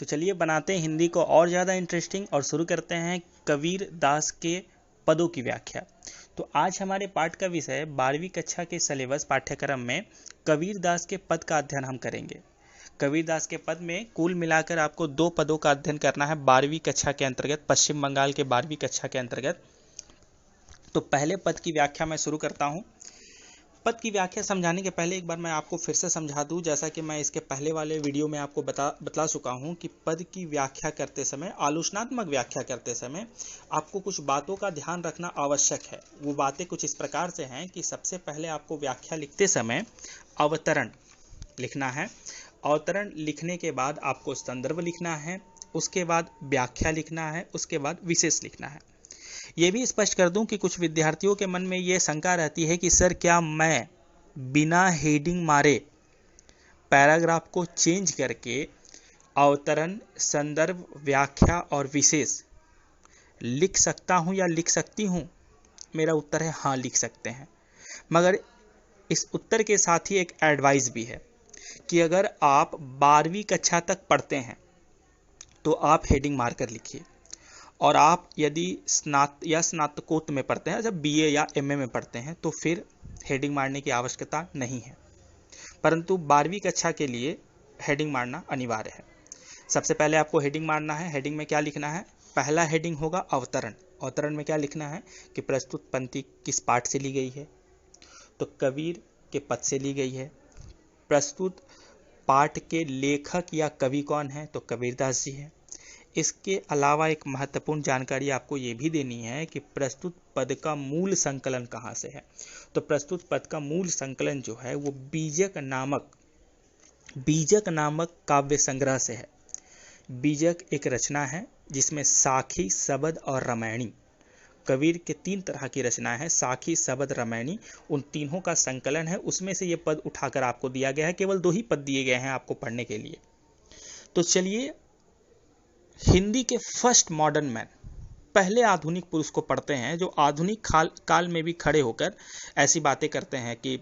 तो चलिए बनाते हैं हिंदी को और ज़्यादा इंटरेस्टिंग और शुरू करते हैं कबीर दास के पदों की व्याख्या। तो आज हमारे पाठ का विषय है 12वीं कक्षा के सिलेबस पाठ्यक्रम में कबीर दास के पद का अध्ययन हम करेंगे। कबीर दास के पद में कुल मिलाकर आपको 2 पदों का अध्ययन करना है 12वीं कक्षा के अंतर्गत, पश्चिम बंगाल के 12वीं कक्षा के अंतर्गत। तो पहले पद की व्याख्या मैं शुरू करता हूँ। पद की व्याख्या समझाने के पहले एक बार मैं आपको फिर से समझा दूं, जैसा कि मैं इसके पहले वाले वीडियो में आपको बता चुका हूं कि पद की व्याख्या करते समय, आलोचनात्मक व्याख्या करते समय आपको कुछ बातों का ध्यान रखना आवश्यक है। वो बातें कुछ इस प्रकार से हैं कि सबसे पहले आपको व्याख्या लिखते समय अवतरण लिखना है। अवतरण लिखने के बाद आपको संदर्भ लिखना है, उसके बाद व्याख्या लिखना है, उसके बाद विशेष लिखना है। ये भी स्पष्ट कर दूं कि कुछ विद्यार्थियों के मन में ये शंका रहती है कि सर क्या मैं बिना हेडिंग मारे पैराग्राफ को चेंज करके अवतरण, संदर्भ, व्याख्या और विशेष लिख सकता हूं या लिख सकती हूं? मेरा उत्तर है हाँ, लिख सकते हैं। मगर इस उत्तर के साथ ही एक एडवाइस भी है कि अगर आप 12वीं कक्षा तक पढ़ते हैं तो आप हेडिंग मारकर लिखिए, और आप यदि स्नातकोत्तर में पढ़ते हैं, जब बीए या एमए में पढ़ते हैं, तो फिर हेडिंग मारने की आवश्यकता नहीं है। परंतु 12वीं कक्षा के लिए हेडिंग मारना अनिवार्य है। सबसे पहले आपको हेडिंग मारना है। हेडिंग में क्या लिखना है? पहला हेडिंग होगा अवतरण। अवतरण में क्या लिखना है कि प्रस्तुत पंक्ति किस पाठ से ली गई है? तो कबीर के पद से ली गई है। प्रस्तुत पाठ के लेखक या कवि कौन है? तो कबीरदास जी हैं। इसके अलावा एक महत्वपूर्ण जानकारी आपको ये भी देनी है कि प्रस्तुत पद का मूल संकलन कहाँ से है। तो प्रस्तुत पद का मूल संकलन जो है वो बीजक नामक काव्य संग्रह से है। बीजक एक रचना है जिसमें साखी, शबद और रामायणी, कबीर के 3 तरह की रचना है, साखी, शबद, रामायणी, उन तीनों का संकलन है। उसमें से ये पद उठाकर आपको दिया गया है। केवल 2 ही पद दिए गए हैं आपको पढ़ने के लिए। तो चलिए हिंदी के फर्स्ट मॉडर्न मैन, पहले आधुनिक पुरुष को पढ़ते हैं, जो आधुनिक काल में भी खड़े होकर ऐसी बातें करते हैं कि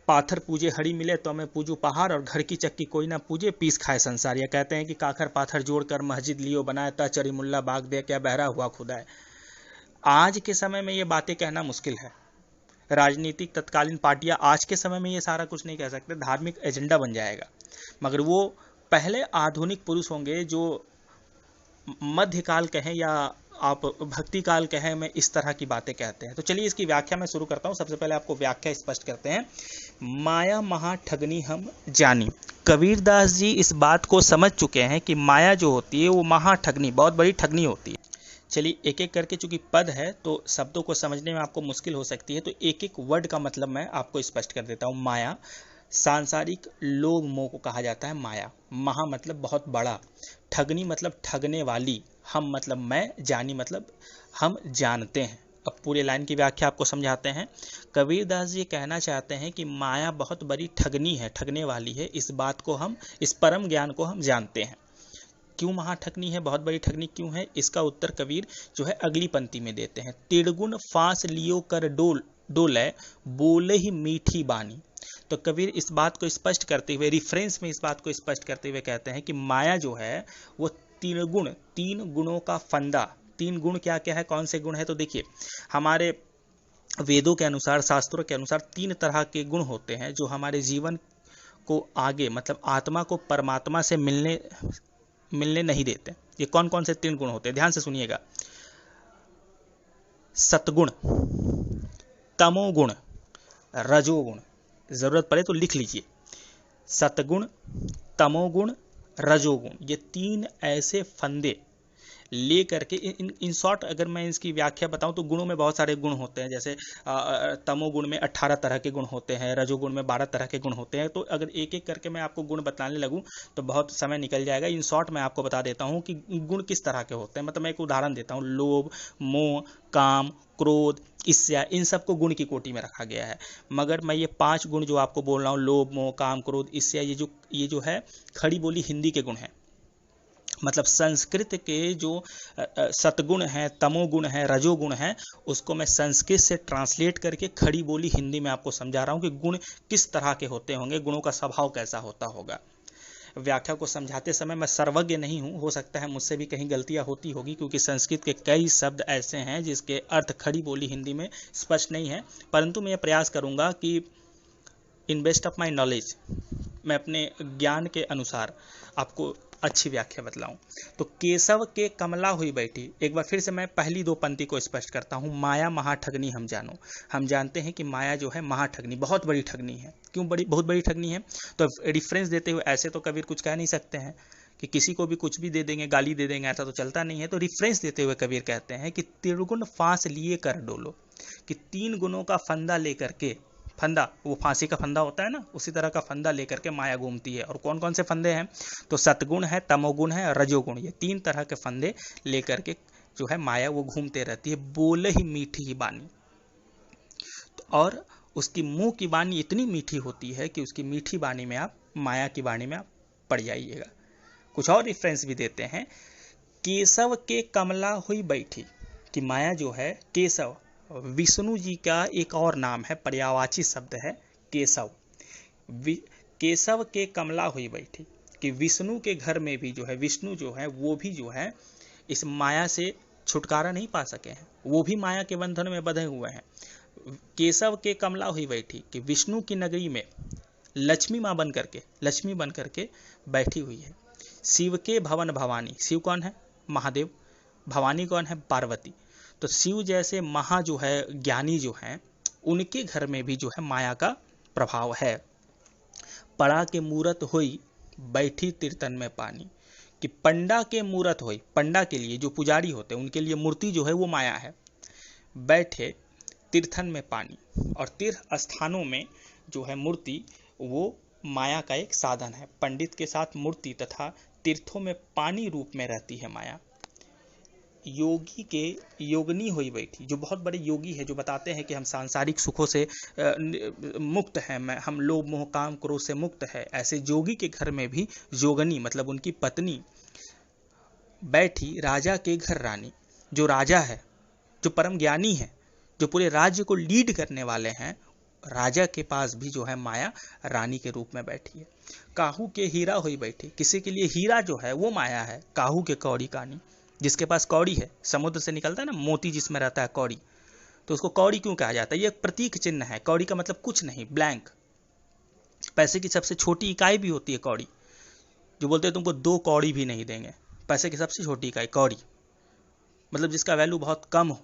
पाथर पूजे हरी मिले तो मैं पूजू पहाड़, और घर की चक्की कोई ना पूजे पीस खाए संसार। या कहते हैं कि काखर पाथर जोड़कर मस्जिद लियो बनाए, ता चरी मुल्ला बाग दे क्या बहरा हुआ खुदा है। आज के समय में ये बातें कहना मुश्किल है। राजनीतिक तत्कालीन पार्टियां आज के समय में ये सारा कुछ नहीं कह सकते, धार्मिक एजेंडा बन जाएगा। मगर वो पहले आधुनिक पुरुष होंगे जो मध्यकाल कहें या आप भक्ति काल कहें में इस तरह की बातें कहते हैं। तो चलिए इसकी व्याख्या मैं शुरू करता हूं। सबसे पहले आपको व्याख्या स्पष्ट करते हैं। माया महा ठगनी हम जानी। कबीरदास जी इस बात को समझ चुके हैं कि माया जो होती है वो महा ठगनी, बहुत बड़ी ठगनी होती है। चलिए एक एक करके, चूंकि पद है तो शब्दों को समझने में आपको मुश्किल हो सकती है, तो एक एक वर्ड का मतलब मैं आपको स्पष्ट कर देता हूँ। माया सांसारिक लोभ मोह को कहा जाता है माया। महा मतलब बहुत बड़ा, ठगनी मतलब ठगने वाली, हम मतलब मैं, जानी मतलब हम जानते हैं। अब पूरे लाइन की व्याख्या आपको समझाते हैं। कबीरदास जी कहना चाहते हैं कि माया बहुत बड़ी ठगनी है, ठगने वाली है। इस बात को हम, इस परम ज्ञान को हम जानते हैं। क्यों महाठगनी है, बहुत बड़ी ठगनी क्यों है? इसका उत्तर कबीर जो है अगली पंक्ति में देते हैं। तिरगुण फांस लियो कर डोले, बोले ही मीठी बानी। तो कबीर इस बात को स्पष्ट करते हुए, रिफरेंस में इस बात को स्पष्ट करते हुए कहते हैं कि माया जो है वो 3 गुणों का फंदा। 3 गुण क्या क्या है, कौन से गुण है? तो देखिए हमारे वेदों के अनुसार, शास्त्रों के अनुसार 3 तरह के गुण होते हैं जो हमारे जीवन को आगे, मतलब आत्मा को परमात्मा से मिलने नहीं देते। ये कौन कौन से 3 गुण होते हैं? ध्यान से सुनिएगा। सतगुण, तमोगुण, रजोगुण। जरूरत पड़े तो लिख लीजिए। सतगुण, तमोगुण, रजोगुण, ये 3 ऐसे फंदे ले करके, इन शॉर्ट अगर मैं इसकी व्याख्या बताऊं तो गुणों में बहुत सारे गुण होते हैं। जैसे तमोगुण में 18 तरह के गुण होते हैं, रजोगुण में 12 तरह के गुण होते हैं। तो अगर एक एक करके मैं आपको गुण बताने लगूं तो बहुत समय निकल जाएगा। इन शॉर्ट मैं आपको बता देता हूं कि गुण किस तरह के होते हैं। मतलब मैं एक उदाहरण देता हूं। लोभ, मोह, काम, क्रोध, ईर्ष्या, इन सबको गुण की कोटि में रखा गया है। मगर मैं ये 5 गुण जो आपको बोल रहा हूँ, लोभ, मोह, काम, क्रोध, ईर्ष्या, ये जो है खड़ी बोली हिंदी के गुण हैं। मतलब संस्कृत के जो सतगुण हैं, तमोगुण हैं, रजोगुण हैं, उसको मैं संस्कृत से ट्रांसलेट करके खड़ी बोली हिंदी में आपको समझा रहा हूँ कि गुण किस तरह के होते होंगे, गुणों का स्वभाव कैसा होता होगा। व्याख्या को समझाते समय मैं सर्वज्ञ नहीं हूँ, हो सकता है मुझसे भी कहीं गलतियाँ होती होगी, क्योंकि संस्कृत के कई शब्द ऐसे हैं जिसके अर्थ खड़ी बोली हिंदी में स्पष्ट नहीं है, परंतु मैं प्रयास करूँगा कि in best of my knowledge मैं अपने ज्ञान के अनुसार आपको अच्छी व्याख्या बतलाऊं। तो केशव के कमला हुई बैठी, एक बार फिर से मैं पहली दो पंक्ति को स्पष्ट करता हूं। माया महाठगनी हम जानो, हम जानते हैं कि माया जो है महाठगनी, बहुत बड़ी ठगनी है। क्यों बड़ी, बहुत बड़ी ठगनी है? तो रेफरेंस देते हुए ऐसे तो कबीर कुछ कह नहीं सकते हैं कि किसी को भी कुछ भी दे देंगे, गाली दे देंगे, ऐसा तो चलता नहीं है। तो रेफरेंस देते हुए कबीर कहते हैं कि त्रिगुण फांस लिए कर डोलो, कि 3 गुणों का फंदा लेकर के, फंदा वो फांसी का फंदा होता है ना, उसी तरह का फंदा लेकर के माया घूमती है। और कौन कौन से फंदे हैं? तो सतगुण है, तमोगुण है, रजोगुण, ये 3 तरह के फंदे लेकर के जो है माया वो घूमते रहती है। बोले ही मीठी ही बानी, और उसकी मुंह की बानी इतनी मीठी होती है कि उसकी मीठी बानी में आप, माया की बानी में आप पड़ जाइएगा। कुछ और रेफरेंस भी देते हैं, केशव के कमला हुई बैठी, कि माया जो है, केशव विष्णु जी का एक और नाम है, पर्यायवाची शब्द है केशव। केशव के कमला हुई बैठी, कि विष्णु के घर में भी जो है, विष्णु जो है वो भी जो है इस माया से छुटकारा नहीं पा सके हैं, वो भी माया के बंधन में बंधे हुए हैं। केशव के कमला हुई बैठी, कि विष्णु की नगरी में लक्ष्मी माँ बन करके, लक्ष्मी बन करके बैठी हुई है। शिव के भवन भवानी, शिव कौन है? महादेव। भवानी कौन है? पार्वती। तो शिव जैसे महा जो है ज्ञानी जो हैं, उनके घर में भी जो है माया का प्रभाव है। पड़ा के मूरत हुई बैठी तीर्थन में पानी, कि पंडा के मूरत हुई, पंडा के लिए जो पुजारी होते हैं उनके लिए मूर्ति जो है वो माया है, बैठे तीर्थन में पानी। और तीर्थ स्थानों में जो है मूर्ति वो माया का एक साधन है। पंडित के साथ मूर्ति तथा तीर्थों में पानी रूप में रहती है माया। योगी के योगनी हुई बैठी, जो बहुत बड़े योगी है, जो बताते हैं कि हम सांसारिक सुखों से मुक्त हैं, हम लोभ मोह काम क्रोध से मुक्त है, ऐसे योगी के घर में भी योगनी मतलब उनकी पत्नी बैठी। राजा के घर रानी, जो राजा है, जो परम ज्ञानी है, जो पूरे राज्य को लीड करने वाले हैं, राजा के पास भी जो है माया रानी के रूप में बैठी है। काहू के हीरा हुई बैठी, किसी के लिए हीरा जो है वो माया है। काहू के कौड़ी कानी, जिसके पास कौड़ी है, समुद्र से निकलता है ना मोती जिसमें रहता है कौड़ी, तो उसको कौड़ी क्यों कहा जाता है? ये एक प्रतीक चिन्ह है। कौड़ी का मतलब कुछ नहीं, ब्लैंक। पैसे की सबसे छोटी इकाई भी होती है कौड़ी, जो बोलते हैं तुमको 2 कौड़ी भी नहीं देंगे। पैसे की सबसे छोटी इकाई कौड़ी, मतलब जिसका वैल्यू बहुत कम हो।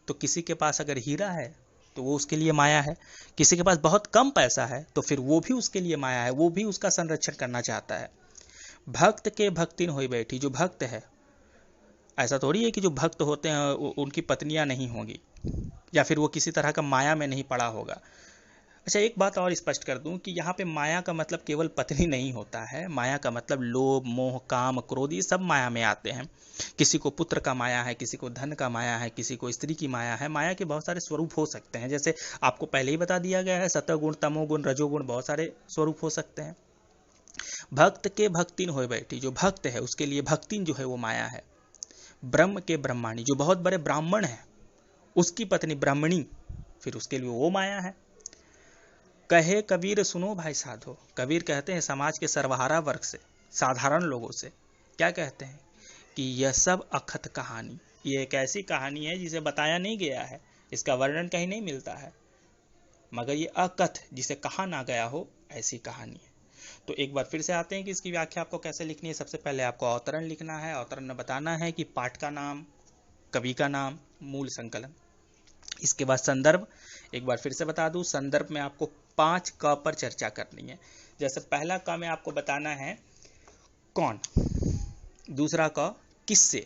तो किसी के पास अगर हीरा है तो वो उसके लिए माया है, किसी के पास बहुत कम पैसा है तो फिर वो भी उसके लिए माया है, वो भी उसका संरक्षण करना चाहता है। भक्त के भक्तिन हुई बैठी, जो भक्त है, ऐसा थोड़ी है कि जो भक्त होते हैं उनकी पत्नियां नहीं होंगी या फिर वो किसी तरह का माया में नहीं पड़ा होगा। अच्छा, एक बात और स्पष्ट कर दूं कि यहाँ पे माया का मतलब केवल पत्नी नहीं होता है। माया का मतलब लोभ मोह काम क्रोध, ये सब माया में आते हैं। किसी को पुत्र का माया है, किसी को धन का माया है, किसी को स्त्री की माया है। माया के बहुत सारे स्वरूप हो सकते हैं, जैसे आपको पहले ही बता दिया गया है, सतगुण तमोगुण रजोगुण, बहुत सारे स्वरूप हो सकते हैं। भक्त के भक्तिन हो बैठी, जो भक्त है उसके लिए भक्तिन जो है वो माया है। ब्रह्म के ब्रह्माणी, जो बहुत बड़े ब्राह्मण है उसकी पत्नी ब्राह्मणी, फिर उसके लिए वो माया है। कहे कबीर सुनो भाई साधो, कबीर कहते हैं समाज के सर्वहारा वर्ग से, साधारण लोगों से, क्या कहते हैं कि यह सब अखत कहानी, ये एक ऐसी कहानी है जिसे बताया नहीं गया है, इसका वर्णन कहीं नहीं मिलता है, मगर ये अकथ, जिसे कहा ना गया हो, ऐसी कहानी है। तो एक बार फिर से आते हैं कि इसकी व्याख्या आपको कैसे लिखनी है। सबसे पहले आपको अवतरण लिखना है। अवतरण में बताना है कि पाठ का नाम, कवि का नाम, मूल संकलन। इसके बाद संदर्भ, एक बार फिर से बता दूं, संदर्भ में आपको 5 क पर चर्चा करनी है। जैसे पहला क में आपको बताना है कौन, दूसरा क किससे,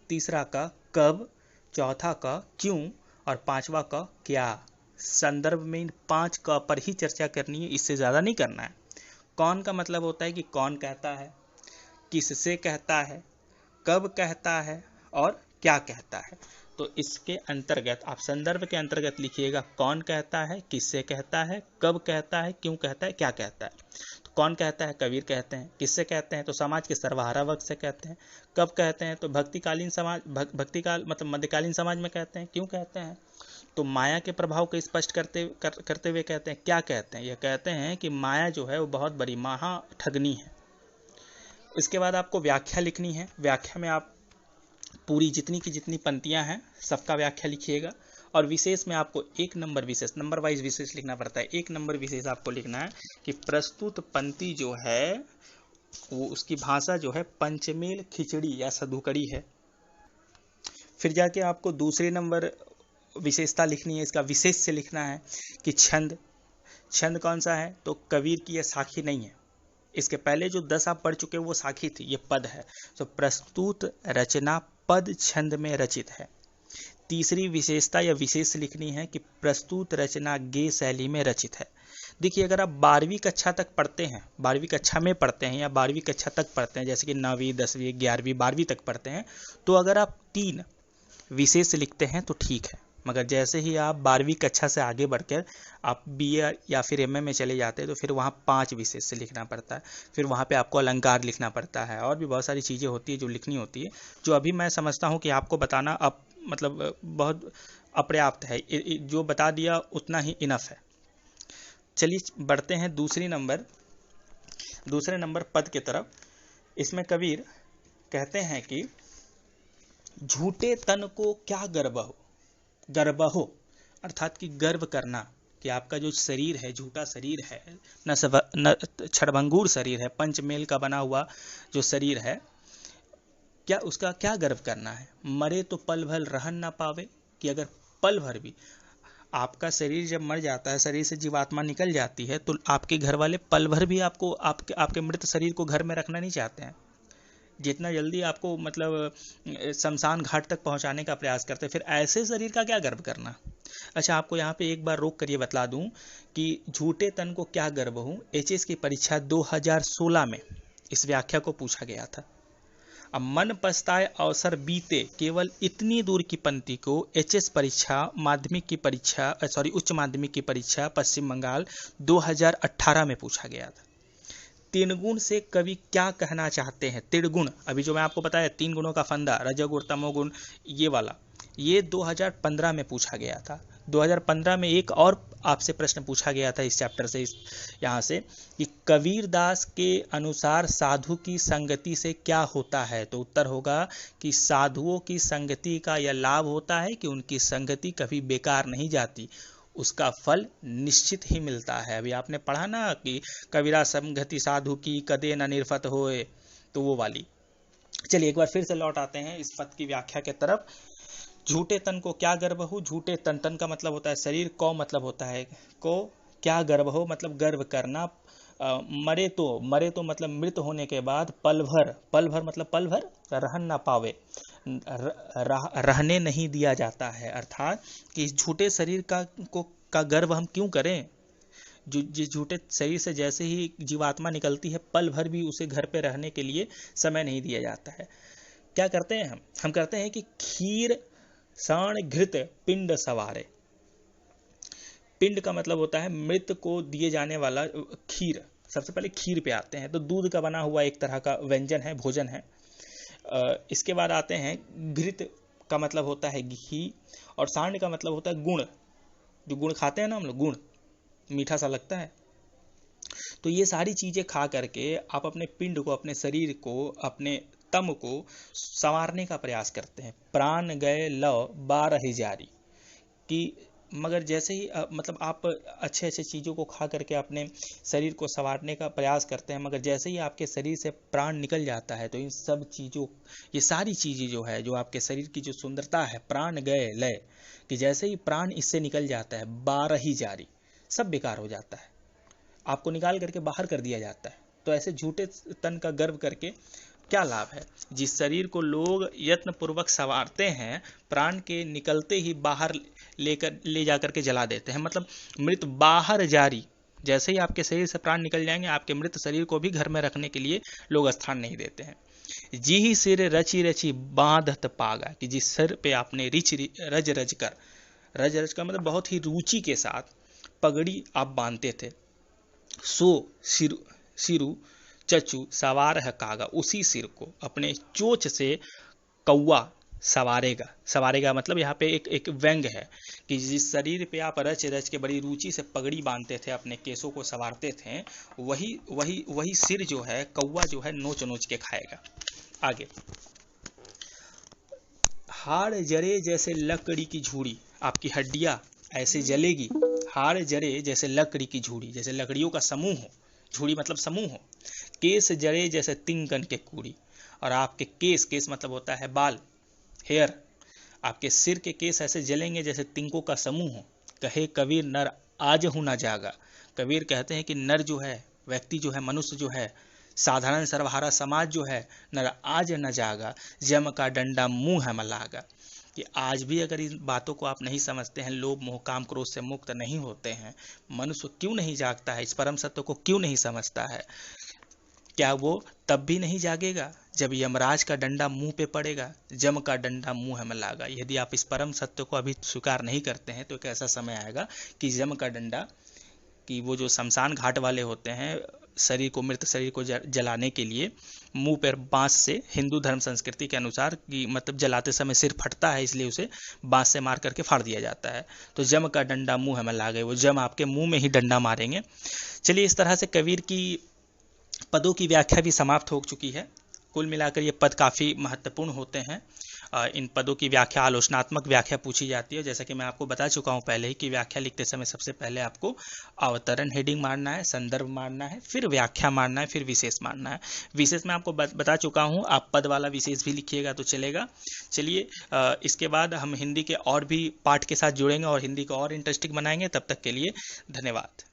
तीसरा क कब, चौथा क क्यों और 5वां क क्या। संदर्भ में इन 5 क पर ही चर्चा करनी है, इससे ज़्यादा नहीं करना है। कौन का मतलब होता है कि कौन कहता है, किससे कहता है, कब कहता है और क्या कहता है। तो इसके अंतर्गत आप संदर्भ के अंतर्गत लिखिएगा, कौन कहता है, किससे कहता है, कब कहता है, क्यों कहता है, क्या कहता है। तो कौन कहता है, कबीर कहते हैं। किससे कहते हैं, तो समाज के सर्वहारा वर्ग से कहते हैं। कब कहते हैं, तो भक्तिकालीन समाज, भक्तिकाल मतलब मध्यकालीन समाज में कहते हैं। क्यों कहते हैं, तो माया के प्रभाव को स्पष्ट करते हुए कहते हैं। क्या कहते हैं, यह कहते हैं कि माया जो है वो बहुत बड़ी महा ठगनी है, इसके बाद आपको व्याख्या लिखनी है। व्याख्या में आप पूरी जितनी की जितनी पंक्तियां हैं सबका व्याख्या लिखिएगा। और विशेष में आपको एक नंबर विशेष, नंबर वाइज विशेष लिखना पड़ता है। एक नंबर विशेष आपको लिखना है कि प्रस्तुत पंक्ति जो है वो उसकी भाषा जो है पंचमेल खिचड़ी या सधुकड़ी है। फिर जाके आपको दूसरे नंबर विशेषता लिखनी है, इसका विशेष से लिखना है कि छंद। छंद कौन सा है? तो कबीर की यह साखी नहीं है, इसके पहले जो 10 आप पढ़ चुके वो साखी थी, ये पद है। तो प्रस्तुत रचना पद छंद में रचित है। तीसरी विशेषता या विशेष लिखनी है कि प्रस्तुत रचना गे शैली में रचित है। देखिए, अगर आप 12वीं कक्षा तक पढ़ते हैं, 12वीं कक्षा में पढ़ते हैं या 12वीं कक्षा तक पढ़ते हैं, जैसे कि 9वीं 10वीं 11वीं 12वीं तक पढ़ते हैं, तो अगर आप 3 विशेष लिखते हैं तो ठीक है। मगर जैसे ही आप 12वीं कक्षा से आगे बढ़कर आप BA या फिर MA में चले जाते हैं तो फिर वहाँ 5 विशेष से लिखना पड़ता है। फिर वहाँ पे आपको अलंकार लिखना पड़ता है और भी बहुत सारी चीज़ें होती है जो लिखनी होती है, जो अभी मैं समझता हूँ कि आपको बताना अब मतलब बहुत अपर्याप्त है। जो बता दिया उतना ही इनफ है। चलिए बढ़ते हैं दूसरे नंबर पद के तरफ। इसमें कबीर कहते हैं कि झूठे तन को क्या गर्व हो, अर्थात कि गर्व करना कि आपका जो शरीर है, झूठा शरीर है, न क्षणभंगुर शरीर है, पंचमेल का बना हुआ जो शरीर है, क्या उसका क्या गर्व करना है। मरे तो पल भर रहन ना पावे, कि अगर पल भर भी आपका शरीर जब मर जाता है, शरीर से जीवात्मा निकल जाती है, तो आपके घर वाले पल भर भी आपको आपके मृत शरीर को घर में रखना नहीं चाहते हैं। जितना जल्दी आपको मतलब शमशान घाट तक पहुंचाने का प्रयास करते हैं। फिर ऐसे शरीर का क्या गर्व करना। अच्छा, आपको यहाँ पे एक बार रोक कर ये बतला दूं कि झूठे तन को क्या गर्व हूँ, HS की परीक्षा 2016 में इस व्याख्या को पूछा गया था। अब मन पछताए अवसर बीते, केवल इतनी दूर की पंक्ति को HS परीक्षा माध्यमिक की परीक्षा उच्च माध्यमिक की परीक्षा पश्चिम बंगाल 2018 में पूछा गया था। त्रिगुण से कवि क्या कहना चाहते हैं। त्रिगुण, अभी जो मैं आपको बताया 3 गुणों का फंदा, रजोगुण तमोगुण, ये वाला, ये 2015 में पूछा गया था। 2015 में एक और आपसे प्रश्न पूछा गया था इस चैप्टर से, यहाँ से, कि कबीरदास के अनुसार साधु की संगति से क्या होता है। तो उत्तर होगा कि साधुओं की संगति का यह लाभ होता है कि उनकी संगति कभी बेकार नहीं जाती, उसका फल निश्चित ही मिलता है। अभी आपने पढ़ा ना कि कबीरा संगति साधु की कदे न निर्फत होए, तो वो वाली। चलिए एक बार फिर से लौट आते हैं इस पद की व्याख्या के तरफ। झूठे तन को क्या गर्व हो, झूठे तन का मतलब होता है शरीर, को मतलब होता है को, क्या गर्व हो मतलब गर्व करना। मरे तो मतलब मृत होने के बाद पल भर मतलब पल भर रहन ना पावे, रहने नहीं दिया जाता है। अर्थात कि इस झूठे शरीर का गर्व हम क्यों करें। जिस झूठे शरीर से जैसे ही जीवात्मा निकलती है, पल भर भी उसे घर पे रहने के लिए समय नहीं दिया जाता है। क्या करते हैं हम करते हैं कि खीर साण घृत पिंड सवारे। पिंड का मतलब होता है मृत को दिए जाने वाला खीर। सबसे पहले खीर पे आते हैं, तो दूध का बना हुआ एक तरह का व्यंजन है, भोजन है। इसके बाद आते हैं घृत का मतलब होता है घी, और सांड का मतलब होता है गुण, जो गुण खाते हैं ना हम लोग, गुण मीठा सा लगता है। तो ये सारी चीजें खा करके आप अपने पिंड को, अपने शरीर को, अपने तम को संवारने का प्रयास करते हैं। प्राण गए लव 12 जारी, कि मगर जैसे ही मतलब आप अच्छे चीज़ों को खा करके अपने शरीर को संवारने का प्रयास करते हैं, मगर जैसे ही आपके शरीर से प्राण निकल जाता है, तो इन सब चीज़ों, ये सारी चीज़ें जो है, जो आपके शरीर की जो सुंदरता है, प्राण गए लय, कि जैसे ही प्राण इससे निकल जाता है, 12 जारी, सब बेकार हो जाता है, आपको निकाल करके बाहर कर दिया जाता है। तो ऐसे झूठे तन का गर्व करके क्या लाभ है। जिस शरीर को लोग यत्न पूर्वक संवारते हैं, प्राण के निकलते ही बाहर ले जाकर के जला देते हैं, मतलब मृत बाहर जारी। जैसे ही आपके शरीर से प्राण निकल जाएंगे, आपके मृत शरीर को भी घर में रखने के लिए लोग स्थान नहीं देते हैं। जी ही सिर रची रची बांधत पागा, कि जिस सिर पे आपने रज रज कर मतलब बहुत ही रुचि के साथ पगड़ी आप बांधते थे, सो सिरु चचू सवार है कागा, उसी सिर को अपने चोंच से कौवा संवारेगा। संवारेगा मतलब यहाँ पे एक व्यंग है कि जिस शरीर पे आप रच रच के बड़ी रुचि से पगड़ी बांधते थे, अपने केसों को संवारते थे, वही वही वही सिर जो है कौवा जो है नोच नोच के खाएगा। आगे, हाड़ जरे जैसे लकड़ी की झूड़ी, आपकी हड्डियां ऐसे जलेगी, हाड़ जरे जैसे लकड़ी की झूड़ी, जैसे लकड़ियों का समूह हो, झूड़ी मतलब समूह हो, केस जरे जैसे तिंगन के कूड़ी, और आपके केस, केस मतलब होता है बाल, हेयर, आपके सिर के केस ऐसे जलेंगे जैसे तिंकों का समूह हो। कहे कबीर नर आज हूं ना जागा, कबीर कहते हैं कि नर जो है, व्यक्ति जो है, मनुष्य जो है, साधारण सर्वहारा समाज जो है, नर आज न जागा, जम का डंडा मुंह है मलागा, कि आज भी अगर इन बातों को आप नहीं समझते हैं, लोभ मोह काम क्रोध से मुक्त नहीं होते हैं, मनुष्य क्यों नहीं जागता है, इस परम सत्य को क्यों नहीं समझता है, क्या वो तब भी नहीं जागेगा जब यमराज का डंडा मुंह पे पड़ेगा, जम का डंडा मुंह में लागा। यदि आप इस परम सत्य को अभी स्वीकार नहीं करते हैं तो एक ऐसा समय आएगा कि जम का डंडा, कि वो जो शमशान घाट वाले होते हैं, शरीर को, मृत शरीर को जलाने के लिए मुंह पर बांस से, हिंदू धर्म संस्कृति के अनुसार कि मतलब जलाते समय सिर फटता है, इसलिए उसे बांस से मार करके फाड़ दिया जाता है। तो जम का डंडा मुंह में लागे, वो जम आपके मुंह में ही डंडा मारेंगे। चलिए, इस तरह से कबीर की पदों की व्याख्या भी समाप्त हो चुकी है। कुल मिलाकर ये पद काफ़ी महत्वपूर्ण होते हैं। इन पदों की व्याख्या, आलोचनात्मक व्याख्या पूछी जाती है। जैसा कि मैं आपको बता चुका हूँ पहले ही कि व्याख्या लिखते समय सबसे पहले आपको अवतरण हेडिंग मारना है, संदर्भ मारना है, फिर व्याख्या मारना है, फिर विशेष मारना है। विशेष में आपको बता चुका हूँ, आप पद वाला विशेष भी लिखिएगा तो चलेगा। चलिए, इसके बाद हम हिंदी के और भी पाठ के साथ जुड़ेंगे और हिंदी को और इंटरेस्टिंग बनाएंगे। तब तक के लिए धन्यवाद।